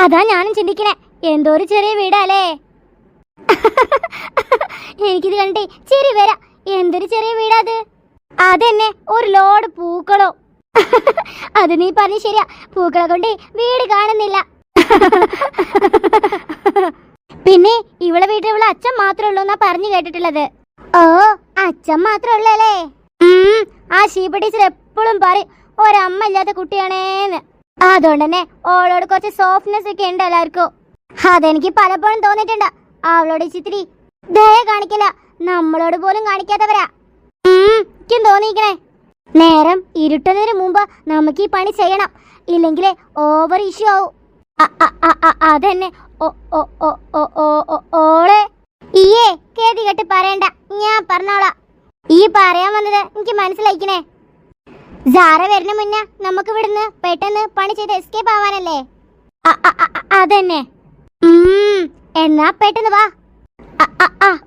അതാ ഞാനും ചിന്തിക്കണേ, എന്തോ ഒരു ചെറിയ വീടാല്ലേ. എനിക്കിത് കണ്ടേ ചെറിയ വരാ. എന്തൊരു ചെറിയ വീടാത്. അതെന്നെ ഒരു ലോഡ് പൂക്കളോ. അത് നീ പറഞ്ഞു ശരിയാ, പൂക്കളെ കൊണ്ട് വീട് കാണുന്നില്ല. പിന്നെ ഇവളെ വീട്ടിൽ ഇവളെ അച്ഛൻ മാത്രമേ ഉള്ളൂ എന്നാ പറഞ്ഞു കേട്ടിട്ടുള്ളത്. ഓ, അച്ഛൻ മാത്രമേ ഉള്ളല്ലേ. ആ ഷീബ ടീച്ചർ എപ്പോഴും പറയും ഒരമ്മ ഇല്ലാത്ത കുട്ടിയാണേന്ന്. അതുകൊണ്ട് തന്നെ ഓളോട് കുറച്ച് സോഫ്റ്റ്നെസ് ഒക്കെ ഉണ്ട് എല്ലാവർക്കും. അതെനിക്ക് പലപ്പോഴും തോന്നിയിട്ടുണ്ട്. അവളോട് ഇച്ചിരി ദയ കാണിക്കില്ല, നമ്മളോട് പോലും കാണിക്കാത്തവരാ. എനിക്കും തോന്നിയിരിക്കണേ. നേരം ഇരുട്ടുന്നതിന് മുമ്പ് നമുക്ക് ഈ പണി ചെയ്യണം, ഇല്ലെങ്കിലേ ഓവർ ഇഷ്യൂ ആവും. അതെന്നെ ഓളെ ഈയേ കേതി കെട്ട് പറയണ്ട, ഞാൻ പറഞ്ഞോളാം. ഈ പറയാൻ വന്നത് എനിക്ക് മനസ്സിലായിക്കണേ. സാറ വരുന്ന മുന്നേ നമുക്ക് ഇവിടുന്ന് പെട്ടെന്ന് പണി ചെയ്ത് എസ്കേപ്പ് ആവാനല്ലേ. അതെന്നെ. എന്നാ പെട്ടെന്ന് വാ.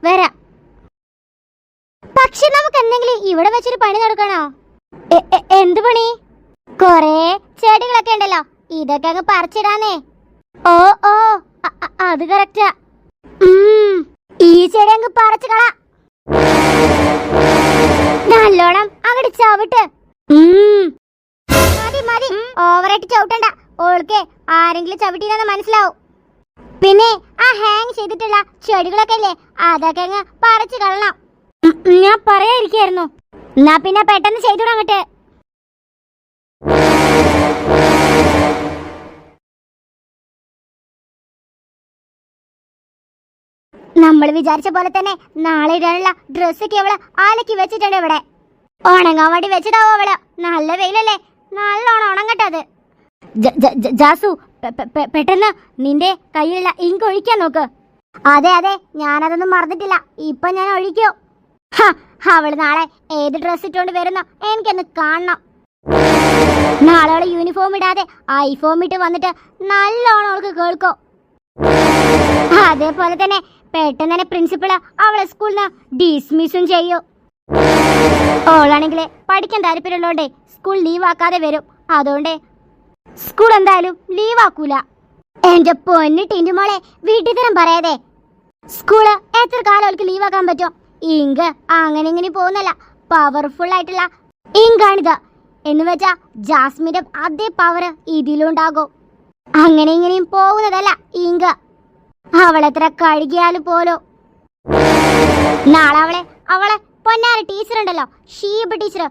വരാം. പക്ഷെ നമുക്ക് എന്തെങ്കിലും ഇവിടെ വെച്ചൊരു പണി നടക്കണോ? എന്ത് പണി? കൊറേ ചെടികളൊക്കെ ഉണ്ടല്ലോ, ഇതൊക്കെ അങ്ങ് പറിച്ചിടാനേ. ഓ ഓ, അത് കറക്റ്റാ. ഈ ചെടി അങ്ങ് പറിച്ചു കളാ. നല്ലോണം അങ്ങോട്ട് ചവിട്ട്. മതി മതി, ഓവറായിട്ട് ചവിട്ടണ്ട. ഓൾക്ക് ആരെങ്കിലും ചവിട്ടിയെന്ന് മനസ്സിലാവും. പിന്നെ ആ ഹാങ് ചെയ്തിട്ടുള്ള ചെടികളൊക്കെ അല്ലേ, അതൊക്കെ അങ്ങ് പറിച്ചു കളണം. ഞാൻ പറയാതിരിക്കായിരുന്നു. എന്നാ പിന്നെ പെട്ടെന്ന് ചെയ്തോളാം അങ്ങോട്ട്. നമ്മൾ വിചാരിച്ച പോലെ തന്നെ നാളെ ഇടാനുള്ള ഡ്രസ്സൊക്കെ അവള് ആലക്കി വെച്ചിട്ടുണ്ട് ഇവിടെ. ഉണങ്ങാൻ വേണ്ടി വെച്ചതാവോ അവള്. നല്ല വെയിലല്ലേ, നല്ലോണം ഉണങ്ങട്ടത്. ജാസു, പെട്ടെന്ന് നിന്റെ കയ്യിലുള്ള ഇങ്ക് ഒഴിക്കാൻ നോക്ക്. അതെ അതെ, ഞാനതൊന്നും മറന്നിട്ടില്ല. ഇപ്പൊ ഞാൻ ഒഴിക്കോ. അവള് നാളെ ഏത് ഡ്രസ് ഇട്ടോണ്ട് വരുന്നോ എനിക്കൊന്ന് കാണണം. നാളെ അവള് യൂണിഫോം ഇടാതെ ഐഫോം ഇട്ട് വന്നിട്ട് നല്ലോണം അവൾക്ക് കേൾക്കോ. അതേപോലെ തന്നെ പെട്ടെന്ന് തന്നെ പ്രിൻസിപ്പള് അവളെ സ്കൂളിൽ നിന്ന് ഡിസ്മിസും ചെയ്യൂ. ഓളാണെങ്കിലേ പഠിക്കാൻ താല്പര്യമുള്ളതുകൊണ്ടേ സ്കൂൾ ലീവ് ആക്കാതെ വരും. അതുകൊണ്ട് സ്കൂൾ എന്തായാലും ലീവ് ആക്കൂല. എന്റെ പൊന്നു ടിന്റുമോളെ, വീട്ടിൽ തരം പറയാതെ. സ്കൂള് എത്ര കാലം അവൾക്ക് ലീവ് ആക്കാൻ പറ്റും? ഇങ്ക് അങ്ങനെ ഇങ്ങനെ പോകുന്നല്ല, പവർഫുൾ ആയിട്ടുള്ള ഇങ്കാണിത്. എന്ന് വെച്ചാ ജാസ്മിന്റെ അതേ പവർ ഇതിലുണ്ടാകും. അങ്ങനെ ഇങ്ങനെയും പോകുന്നതല്ല ഇങ്ക്. അവളെത്ര കഴുകിയാലും പോലോ. നാളെ അവളെ പൊന്നാര ടീച്ചർ ഉണ്ടല്ലോ, ഷീബ ടീച്ചർ.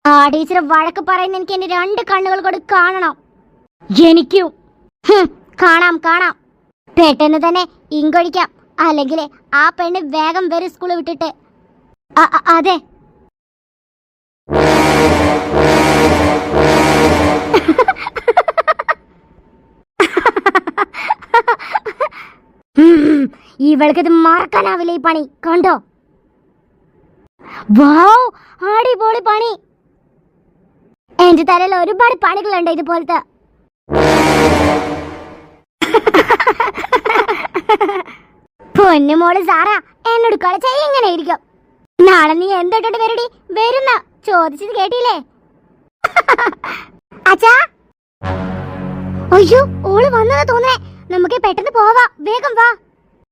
ആ ടീച്ചർ വഴക്ക് പറയുന്ന എനിക്ക് എന്റെ 2 കണ്ണുകൾ കൊണ്ട് കാണണം. എനിക്കും കാണാം കാണാം. പെട്ടെന്ന് തന്നെ ഇങ്കൊഴിക്കാം, അല്ലെങ്കിൽ ആ പെണ്ണ് വേഗം വരും സ്കൂൾ വിട്ടിട്ട്. അതെ. ഇവൾക്കിത് മറക്കാനാവില്ല ഈ പണി. കണ്ടോ? വാവ്, അടിപൊളി പണി. എന്റെ തലയിൽ ഒരുപാട് പണികളുണ്ട് ഇതുപോലത്തെ. പൊന്നുമോള് സാറാ, എന്നോട് കളിച്ച ഇങ്ങനെ ഇരിക്കും. നാളെ നീ എന്തൊട്ടിട്ട് വരടി വരുന്ന ചോദിച്ചത് കേട്ടില്ലേ? അച്ഛാ, അയ്യോ ഓള് വന്നതാ തോന്നേ. നമുക്ക് പെട്ടെന്ന് പോവാ, വേഗം വാ.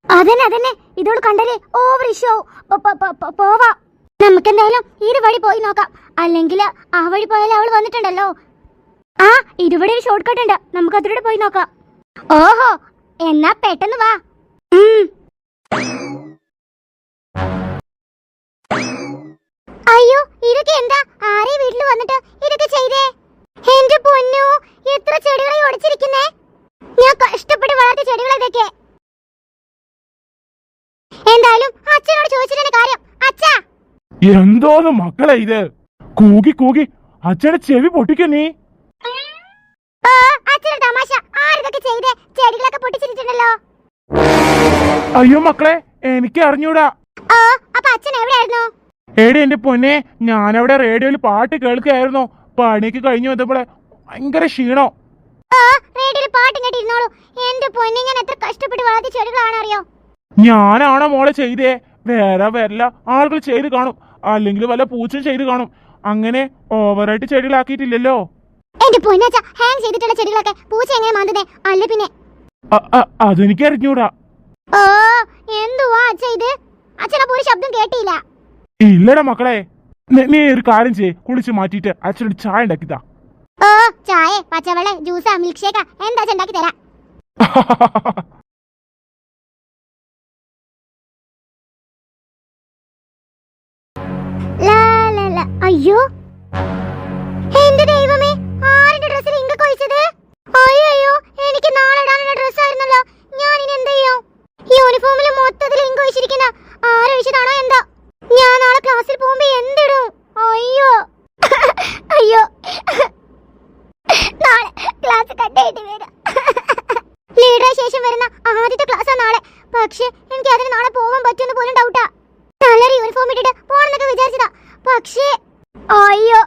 അതന്നെ, ഇതോട് കണ്ടല്ലേ ഓവർ ഇഷ്യൂ. പോവാ. നമുക്ക് എന്തായാലും ഇരുവഴി പോയി നോക്കാം, അല്ലെങ്കിൽ ആ വഴി പോയാലും അവള് വന്നിട്ടുണ്ടല്ലോ. ഇരുവഴി ഒരു ഷോർട്ട് കട്ട് ഉണ്ട്, നമുക്ക് അതിലൂടെ പോയി നോക്കാം. ഓഹോ, എന്നാ പെട്ടെന്ന് വാ. അയ്യോ, ഇതൊക്കെ എന്താ? ആരെ വീട്ടിൽ വന്നിട്ട് ഇതൊക്കെ ചെയ്തേ? എന്റെ പൊന്നു, എത്ര ചെടികളെ ഒടിച്ചിരിക്കുന്നേ. ഞാൻ കഷ്ടപ്പെട്ട് വളർത്തിയ ചെടികളെ ഇതൊക്കെ. എന്തായാലും അച്ഛനോട് ചോദിച്ചിട്ടാണ് കാര്യം. അച്ഛാ, എന്തോന്ന് മക്കളെ ഇത്? കൂകി കൂകി അച്ഛനെ ചെവി പൊട്ടിക്ക നീ. അച്ഛനൊരു തമാശ. ആരിതൊക്കെ ചെയ്തേ? ചെടികളൊക്കെ പൊട്ടിച്ചിട്ടുണ്ടല്ലോ. അയ്യോ മക്കളെ, എനിക്ക് അറിഞ്ഞൂടാ. അപ്പൊ അച്ഛൻ എവിടെയായിരുന്നു? എടി എന്റെ പൊന്നെ, ഞാനവിടെ റേഡിയോയിൽ പാട്ട് കേൾക്കുകയായിരുന്നു. പണിക്ക് കഴിഞ്ഞു വന്നപ്പോളെ ഭയങ്കര ക്ഷീണോ. റേഡിയോയിൽ പാട്ട് കേട്ടിരുന്നോളൂ. എന്റെ പൊന്നെ, ഞാൻ എത്ര കഷ്ടപ്പെട്ട് വളർത്തിയ ചെടികളാണ് അറിയോ. ഞാനാണോ മോളെ ചെയ്തേ? വേറെ വല്ല ആളുകൾ ചെയ്ത് കാണും, അല്ലെങ്കിൽ വല്ല പൂച്ചും ചെയ്ത് കാണും. അങ്ങനെ ഓവറായിട്ട് ചെടികളാക്കിയിട്ടില്ലല്ലോ. എന്റെ പൊന്നച്ച, ഹാങ് ചെയ്തിട്ടുള്ള ചെടികളൊക്കെ പൂച്ച എങ്ങനെ മാന്തുന്നേ? അല്ല പിന്നെ അതെനിക്ക് അറിഞ്ഞൂടാ. ഓ, എന്തുവാ അച്ഛ ഇത്? അച്ഛനപ്പോ ഒരു ശബ്ദം കേട്ടില്ല. ഇല്ലടാ മക്കളെ, നീ ഒരു കാര്യം ചെയ്യ്, കുളിച്ച് മാറ്റിയിട്ട് അച്ഛനൊരു ചായ ഉണ്ടാക്കിത്താ. ഓ, ചായ, പച്ചവെള്ള, ജ്യൂസാ, മിൽക്ക് ഷേക്കാ, എന്താ അച്ഛൻ ഉണ്ടാക്കി തരാം. അയ്യോ, എന്റെ ദൈവമേ, ആരുടെ ഡ്രസ്സിൽ ഇങ്കൊക്കെ ഒഴിച്ചത്? അയ്യോ, എനിക്ക് നാളെ ഇടാനുള്ള ഡ്രസ് ആയിരുന്നല്ലോ. ഞാൻ ഇനി എന്ത് ചെയ്യും? യൂണിഫോമിൽ മൊത്തത്തിൽ ഇങ്ക് ഒഴിച്ചിരിക്കുന്ന ആരൊഴിച്ചതാണോ എന്താ? ഞാൻ നാളെ ക്ലാസ്സിൽ പോകുമ്പോ എന്തിടും? അയ്യോ അയ്യോ, നാളെ ക്ലാസ് കട്ടായിട്ട് വരാം. ലീഡറെ ശേഷം വരുന്ന ആദ്യത്തെ ക്ലാസ്സാ നാളെ. പക്ഷെ എനിക്ക് അതിന് നാളെ പോകാൻ പറ്റുമെന്ന് പോലും ഡൗട്ടാ. നല്ലൊരു യൂണിഫോം ഇട്ടിട്ട് പോണെന്നൊക്കെ വിചാരിച്ചതാ. പക്ഷേ അയ്യോ,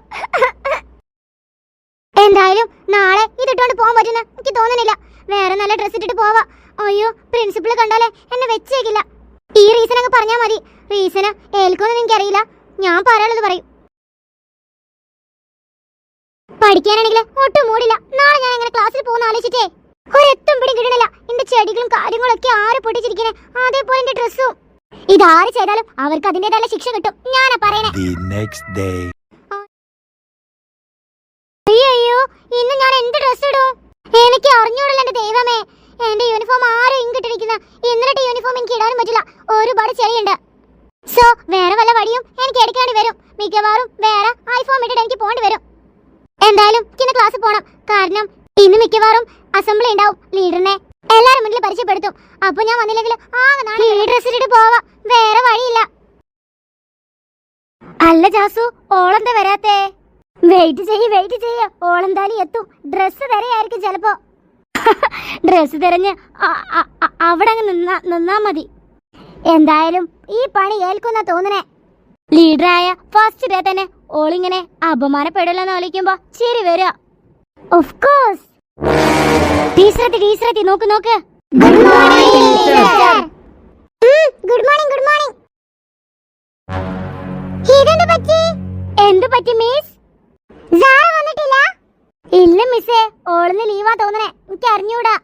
എന്തായാലും നാളെ ഇതിട്ടോണ്ട് പോകാൻ പറ്റുന്ന എനിക്ക് തോന്നുന്നില്ല. വേറെ നല്ല ഡ്രസ് ഇട്ടിട്ട് പോവാ. അയ്യോ, പ്രിൻസിപ്പൾ കണ്ടാലേ എന്നെ വെച്ചേക്കില്ല. ഈ റീസൺ അങ്ങ് പറഞ്ഞാ മതി. റീസണ് ഏൽക്കുമെന്ന് എനിക്കറിയില്ല, ഞാൻ പറയാനുള്ളത് പറയും. പഠിക്കാനാണെങ്കിൽ ഒട്ടും മൂടില്ല. നാളെ ഞാൻ എങ്ങനെ ക്ലാസ്സിൽ പോകുന്ന ആലോചിച്ചിട്ടേ ഒരെത്തും പിടി കിട്ടണില്ല. എന്റെ ചെടികളും കാര്യങ്ങളൊക്കെ ആര് പൊട്ടിച്ചിരിക്കണേ, അതേപോലെ എന്റെ ഡ്രസ്സും. ഇതാര് ചെയ്താലും അവർക്ക് അതിന്റേതായ ശിക്ഷ കിട്ടും, ഞാനാ പറയണേ. അയ്യോ, ഇന്ന് ഞാൻ എന്ത് ഡ്രസ് ഇടും? എനിക്ക് അറിഞ്ഞൂടല്ലോ എന്റെ ദൈവമേ. എന്റെ യൂണിഫോം ആരും ഇങ്ങിട്ടിരിക്കുന്ന. ഇന്നലത്തെ യൂണിഫോം എനിക്ക് ഇടാനും പറ്റില്ല, ഒരുപാട് ചെളിയുണ്ട്. സോ വേറെ വല്ല വഴിയും എനിക്ക് എടുക്കേണ്ടി വരും. മിക്കവാറും വേറെ ഐഫോം ഇട്ടിട്ട് എനിക്ക് പോകേണ്ടി വരും. എന്തായാലും ഇന്ന് ക്ലാസ്സിൽ പോണം. കാരണം ഇന്ന് മിക്കവാറും അസംബ്ലി ഉണ്ടാവും. ലീഡറിനെ എല്ലാരും മുന്നിൽ പരിചയപ്പെടുത്തും. അപ്പൊ ഞാൻ വന്നില്ലെങ്കിൽ ആകെ ഡ്രസ് ഇട്ടിട്ട് പോവാ, വേറെ വഴിയില്ല. അല്ല ജാസു, ഓളെന്താ വരാത്തേ? വെയിറ്റ് ചെയ്യ, ഓളെന്തായാലും എത്തും. ഡ്രസ് തരയായിരിക്കും ചിലപ്പോ. ഡ്രസ് തിരഞ്ഞ് അവിടെ അങ്ങ് നിന്നാ മതി. എന്തായാലും ഈ പണി ഏൽക്കുന്ന തോന്നണേ. ലീഡറായ ഫസ്റ്റ് ഡേ തന്നെ ഓളിങ്ങനെ അപമാനപ്പെടില്ലെന്ന് ആലോചിക്കുമ്പോ ചിരി വരിക. Of course. ടീച്ചറെത്തി, നോക്ക്. Good morning. Good morning. എന്ത് പറ്റി മിസ്? സാറ വന്നിട്ടില്ല? ഇല്ല മിസ്സേ, ഓളിന്ന് ലീവാ തോന്നണേ. എനിക്ക് അറിഞ്ഞൂടാ.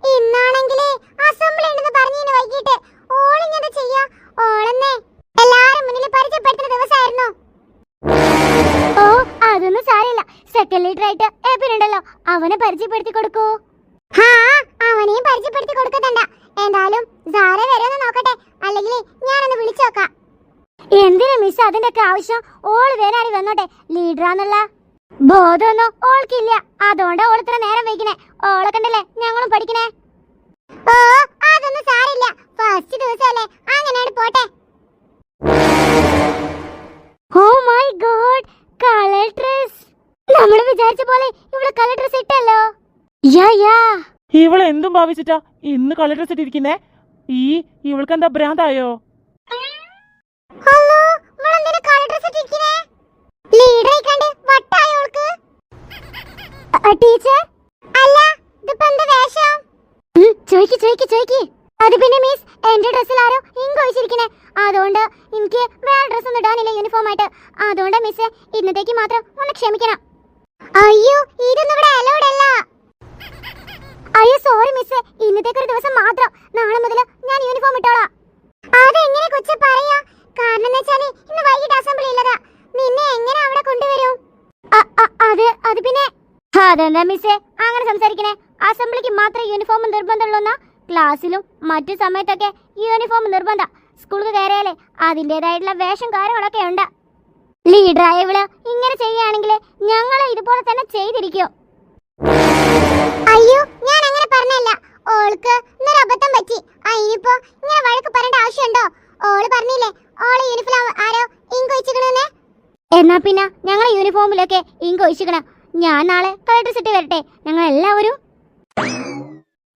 ഇന്നാണെങ്കിലേ അസംബ്ലി ഉണ്ടെന്ന് പറഞ്ഞു വൈകിട്ട്. ഓളിങ്ങെന്താ ചെയ്യാ? ഓളെന്നെ എല്ലാരും മുന്നിൽ പരിചയപ്പെടുത്തുന്ന ദിവസമായിരുന്നു. ഓ, അതൊന്നും സാരമില്ല. സെക്കൻഡ് ലീഡർ ആയിട്ട് എബിനുണ്ടല്ലോ, അവനെ പരിചയപ്പെടുത്തി കൊടുക്കൂ. അവനെയും പരിചയപ്പെടുത്തി കൊടുക്കത്തണ്ട. എന്തായാലും സാറ വരുമെന്ന് നോക്കട്ടെ, അല്ലെങ്കിൽ ഞാനൊന്ന് വിളിച്ചു നോക്കാം. എന്തിനാ മിസ് അതിന്റെ ഒക്കെ ആവശ്യം? ഓള് വരാണി വന്നോട്ടെ. ലീഡറാന്നുള്ള ബോധമൊന്നും ഓൾക്കില്ല, അതുകൊണ്ടാ ഓൾ ഇത്ര നേരം വൈകിനെ. ഓളെ കണ്ടല്ലേ ഞങ്ങളും പഠിക്കണേ. ഓ, അതൊന്നും സാരില്ല, ഫസ്റ്റ് ദിവസമല്ലേ, അങ്ങനെയാണ് പോട്ടെ. Oh my god, colour dress. നമ്മൾ വിചാരിച്ച പോലെ ഇവിടെ കളർ ഡ്രസ് ഇട്ടല്ലോ. ഇവളെ എന്തും ഭാവിച്ചിട്ടാ ഇന്ന് കളർ ഡ്രസ് ഇട്ടിരിക്കുന്നേ? ഇവൾക്ക് എന്താ ഭ്രാന്തായോ? ടീച്ചർ അല്ല, ഇതിപ്പോ എന്താ വേഷം? ചോയ്ക്ക്. അത് പിന്നെ മിസ്, എന്റെ ഡ്രസ്സിൽ ആരോ ഇങ്ക് ഒഴിച്ചിരിക്കണേ. അതുകൊണ്ട് എനിക്ക് വേറെ ഡ്രസ് ഒന്നും ഇടാനില്ല യൂണിഫോം ആയിട്ട്. അതുകൊണ്ട് മിസ് ഇന്നത്തേക്ക് മാത്രം ഒന്ന് ക്ഷമിക്കണം. അയ്യോ, ഇതൊന്നും ഇവിടെ അലൗഡ് അല്ല. അയ്യോ സോറി മിസ്, ഇന്നത്തേക്ക് ഒരു ദിവസം മാത്രം. നാളെ മുതൽ ഞാൻ യൂണിഫോം ഇട്ടോളാം. അതെങ്ങനെ കൊച്ചു പറയാ? കാരണം വെച്ചാല് ഇന്ന് വൈകിട്ട് അസംബ്ലി ഇല്ലതാ. നിന്നെ എങ്ങനെ അവിടെ കൊണ്ടുവരും? അത് പിന്നെ അതെന്താ മിസ്സേ അങ്ങനെ സംസാരിക്കണേ? അസംബ്ലിക്ക് മാത്രമേ യൂണിഫോം നിർബന്ധമുള്ളൂന്നാ? ക്ലാസ്സിലും മറ്റു സമയത്തൊക്കെ യൂണിഫോം നിർബന്ധ. സ്കൂളിൽ കയറിയാലേ അതിൻ്റെതായിട്ടുള്ള വേഷം കാര്യങ്ങളൊക്കെ ഉണ്ട്. ലീഡറായ ഇവള് ഇങ്ങനെ ചെയ്യുകയാണെങ്കിൽ ഞങ്ങൾ ഇതുപോലെ തന്നെ ചെയ്തിരിക്കും. അയ്യോ, ഞാൻ അങ്ങനെ പറഞ്ഞല്ല. ഓൾക്ക് ഇന്നൊരു അബദ്ധം പറ്റി. ഇനിയിപ്പോ ഇങ്ങനെ വഴക്ക് പറയേണ്ട ആവശ്യമുണ്ടോ? ഓള് പറഞ്ഞില്ലേ ഓളെ യൂണിഫോം ആരോ ഇങ്ക് ഒഴിച്ചിക്കണെന്ന്. എന്നാ പിന്നെ ഞങ്ങളെ യൂണിഫോമിലൊക്കെ ഇങ്ക് ഒഴിച്ചിക്കണം. ഞാൻ നാളെ കളർ ഡ്രസ് ഇട്ട് വരട്ടെ? ഞങ്ങൾ എല്ലാവരും.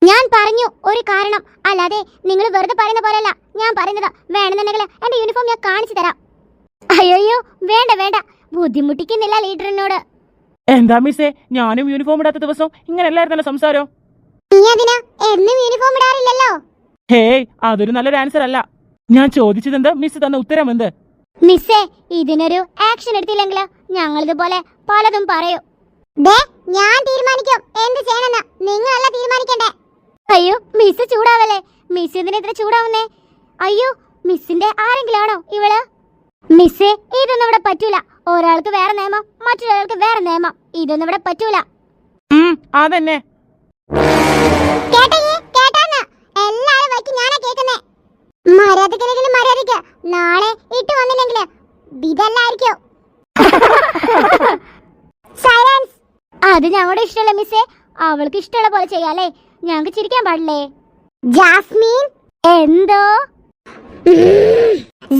ഞാൻ പറഞ്ഞു ഒരു കാരണം, അല്ലാതെ നിങ്ങൾ വെറുതെ പറയുന്ന പോലെയല്ല ഞാൻ പറയുന്നത്. വേണമെന്നുണ്ടെങ്കിൽ എന്റെ യൂണിഫോം ഞാൻ കാണിച്ചു തരാം. അയ്യോ വേണ്ട, ബുദ്ധിമുട്ടിക്കുന്നില്ല ലീഡറിനോട്. എന്താ മിസ്സേ, ഞാനും യൂണിഫോം ഇടാത്ത ദിവസം ഇങ്ങനെയല്ലായിരുന്നല്ലോ സംസാരം. നീ അതിനാ എന്നും യൂണിഫോം ഇടാറില്ലല്ലോ. ഹേയ്, അതൊരു നല്ലൊരു ആൻസർ അല്ല. ഞാൻ ചോദിച്ചതെന്ത്, മിസ് തന്ന ഉത്തരം എന്ത്? മിസ്സേ, ഇതിനൊരു ആക്ഷൻ എടുത്തില്ലെങ്കിൽ ഞങ്ങൾ ഇതുപോലെ പലതും പറയൂ. ഞാൻ തീരുമാനിക്കും എന്ത് ചെയ്യണമെന്ന്. നിങ്ങളല്ല തീരുമാനിക്കണ്ടേ. അയ്യോ മിസ് ചൂടാവല്ലേ. മിസ് എന്തിനാ ഇത്ര ചൂടാവുന്നേ? അയ്യോ മിസ്സിന്റെ ആരെങ്കിലും ആണോ ഇവള്? മിസ്സേ ഇതൊന്നും ഇവിടെ പറ്റൂല. ഒരാൾക്ക് വേറെ നിയമം, മറ്റൊരാൾക്ക് വേറെ നിയമം. ഇതൊന്നും ഇവിടെ പറ്റൂല. അതന്നെ. എല്ലാരും വൈകി ഞാനാ കേൾക്കുന്നേ. മര്യാദക്കെങ്കിലും മര്യാദക്ക്. നാളെ ഇട്ട് വന്നില്ലെങ്കിൽ ഇതല്ലായിരിക്കും. സൈലൻസ്. അത് ഞങ്ങളുടെ ഇഷ്ടമല്ല മിസ്സേ. അവൾക്ക് ഇഷ്ടമുള്ള പോലെ ചെയ്യാലേ. ഞങ്ങൾക്ക് ചിരിക്കാൻ പാടില്ലേ? ജാസ്മിൻ എന്തോ?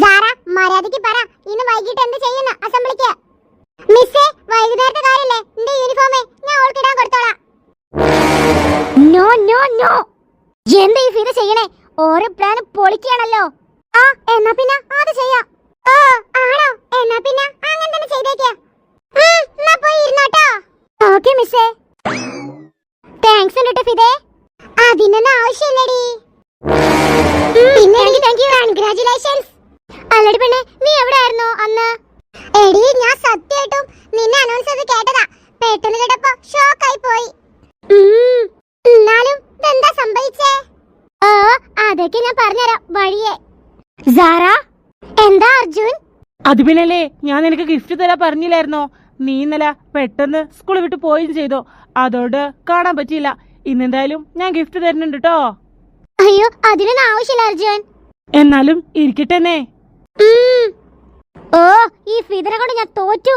സാറ മര്യാദക്ക് പറ. ഇന്ന് വൈകിട്ട് എന്ത് ചെയ്യുന്നു അസംബ്ലിക്ക്? മിസ്സേ വൈകുന്നേരത്തെ കാര്യല്ലേ, എന്റെ യൂണിഫോമേ ഞാൻ അവൾക്ക് ഇടാൻ കൊടുത്തോളാം. No no no. എന്താ ഈ ഫീത ചെയ്യണേ? ഓരോ പ്ലാനും പൊളിക്കുകയാണല്ലോ. ആ എന്നാ പിന്നെ അത് ചെയ്യാം. ഓ ആണോ? എന്നാ പിന്നെ അങ്ങനെ തന്നെ ചെയ്തേക്ക്. എന്നാ പോയി ഇരുന്നോട്ടോ. ഓക്കേ മിസ്സേ. താങ്ക്സ് ഉണ്ട് ഫിദേ. അതിനൊന്നും ആവശ്യമില്ലടി. പിന്നെ താങ്ക് യു. കൺഗ്രാറ്റുലേഷൻസ്. അല്ലടി പെണ്ണെ നീ എവിടെയായിരുന്നു അന്ന്? എടി ഞാൻ സത്യമായിട്ടും നിന്നെ അനൗൺസ് ചെയ്ത് കേട്ടതാ. പെട്ടെന്ന് കേട്ടപ്പോ ഷോക്കായി പോയി. എന്നാലും ഇതെന്താ സംഭവിച്ചേ? ഓ അതൊക്കെ ഞാൻ പറഞ്ഞുതരാം വഴിയേ. സാറ എന്താ അർജുൻ? അത് പിന്നല്ലേ ഞാൻ നിനക്ക് ഗിഫ്റ്റ് തരാ പറഞ്ഞില്ലായിരുന്നോ? നീ ഇന്നലെ പെട്ടെന്ന് സ്കൂൾ വിട്ട് പോയും ചെയ്തോ, അതോട് കാണാൻ പറ്റിയില്ല. ഇന്നെന്തായാലും ഞാൻ ഗിഫ്റ്റ് തരുന്നുണ്ട് കേട്ടോ. അയ്യോ അതിനൊന്നും ആവശ്യമില്ല അർജുൻ. എന്നാലും ഇരിക്കട്ടെന്നെ. ഓ ഈ ഫിദനെ കൊണ്ട് ഞാൻ തോറ്റു.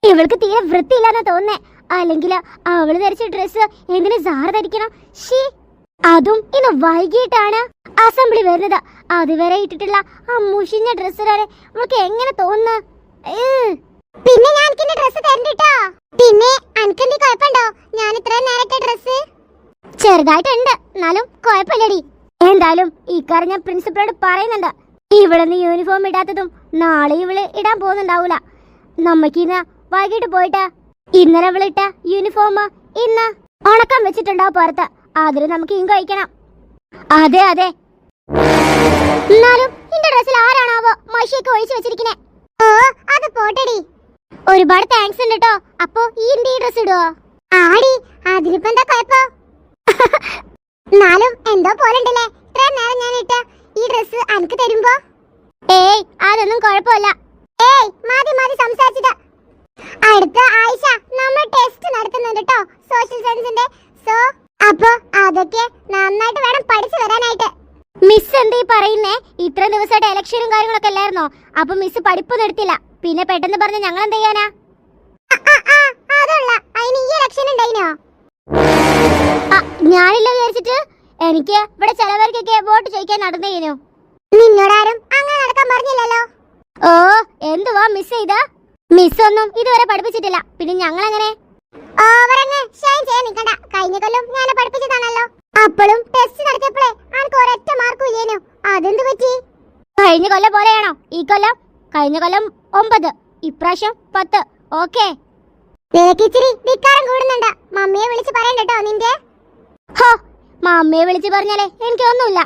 ഇവൾക്ക് തീരെ വൃത്തിയില്ലാന്നാ തോന്നേ. അല്ലെങ്കിൽ അവള് ധരിച്ച ഡ്രസ് എന്തിനു സാറ് ധരിക്കണം? ഷീ, അതും ഇന്ന് വൈകിട്ടാണ് അസംബ്ലി വരുന്നത്. അതുവരെ ഇട്ടിട്ടുള്ള ആ മുഷിഞ്ഞ ഡ്രസ് അവൾക്ക് എങ്ങനെ തോന്നുന്നു? പിന്നെ ഞാൻ ഡ്രസ് തരണ്ടിട്ടോ. പിന്നെ അനക്കെന്തി കുഴപ്പമുണ്ടോ ഞാൻ ഇത്ര നേരത്തെ ഡ്രസ്? ചെറുതായിട്ടുണ്ട്, എന്നാലും കുഴപ്പമില്ലടി. എന്തായാലും ഈ കാര്യം ഞാൻ പ്രിൻസിപ്പളോട് പറയുന്നുണ്ട്. ഇവളൊന്ന് യൂണിഫോം ഇടാത്തതും നാളെ ഇവള് ഇടാൻ പോകുന്നുണ്ടാവൂല. നമ്മക്കിന്ന് വൈകിട്ട് പോയിട്ട് ഇന്നലെ അവളിട്ട യൂണിഫോം ഇന്ന് ഉണക്കാൻ വെച്ചിട്ടുണ്ടാവും പുറത്ത്. അതിന് നമുക്ക് ഇങ്ങ് കഴിക്കണം. അതെ അതെ. എന്നാലും എന്റെ ഡ്രസ്സിൽ ആരാണാവോ മഷിയൊക്കെ ഒഴിച്ചു വെച്ചിരിക്കണേ? ഓ അത് പോട്ടടി. ഒരുപാട് താങ്ക്സ് ഉണ്ട് കേട്ടോ. അപ്പൊ ഈ ഡ്രസ് ഇടുവോ? ആടി അതിലിപ്പോ എന്താ കുഴപ്പം? എന്നാലും എന്തോ പോലെ ഉണ്ടല്ലേ ഇത്ര നേരം ഞാൻ ഇട്ട ഈ ഡ്രസ് അനക്ക് തരുമ്പോ. ഏയ് അതൊന്നും കുഴപ്പമില്ല. ഏയ് മതി മതി സംസാരിച്ചത്. അടുത്ത ആഴ്ച നമ്മൾ ടെസ്റ്റ് നടത്തുന്നുണ്ട് കേട്ടോ സോഷ്യൽ സയൻസിന്റെ. സോ അപ്പൊ അതൊക്കെ നന്നായിട്ട് വേണം പഠിച്ചു വരാനായിട്ട്. മിസ് എന്താ ഈ പറയുന്നേ? ഇത്ര ദിവസമായിട്ട് ഇലക്ഷനും കാര്യങ്ങളൊക്കെ അല്ലായിരുന്നോ? അപ്പൊ മിസ് പഠിപ്പ് നിർത്തില്ല. പിന്നെ പെട്ടെന്ന് പറഞ്ഞ ഞങ്ങൾ എന്ത് ചെയ്യാനാ? അതല്ല അതിന് ഈ ഇലക്ഷൻ ഉണ്ടായിനോ? ഞാനില്ല വിചാരിച്ചിട്ട് എനിക്ക് ഇവിടെ ചിലവർക്കൊക്കെ വോട്ട് ചോദിക്കാൻ നടന്നേനു. നിന്നോടാരും അങ്ങനെ നടക്കാൻ പറഞ്ഞില്ലല്ലോ. ഓ എന്തുവാ മിസ് ചെയ്ത? മിസ് ഒന്നും ഇതുവരെ പഠിപ്പിച്ചിട്ടില്ല. പിന്നെ ഞങ്ങൾ എങ്ങനെ? ഓവറങ്ങ് ഷൈൻ ചെയ്യാൻ നിൽക്കണ്ട. കഴിഞ്ഞ കൊല്ലം ഞാൻ പഠിപ്പിച്ചതാണല്ലോ. അപ്പോഴും ടെസ്റ്റ് നടത്തിയപ്പോഴേ ആൾക്ക് ഒരൊറ്റ മാർക്കും ഇല്ലേനു. അതെന്ത് പറ്റി? കഴിഞ്ഞ കൊല്ലം പോലെയാണോ ഈ കൊല്ലം? കഴിഞ്ഞ കൊല്ലം 9, ഇപ്രാവശ്യം 10. ഓക്കേ. നിനക്ക് ഇച്ചിരി ധിക്കാരം കൂടുന്നുണ്ട്. മമ്മിയെ വിളിച്ച് പറയണ്ടോ നിന്റെ? ഹോ മമ്മിയെ വിളിച്ച് പറഞ്ഞാലേ എനിക്കൊന്നുമില്ല.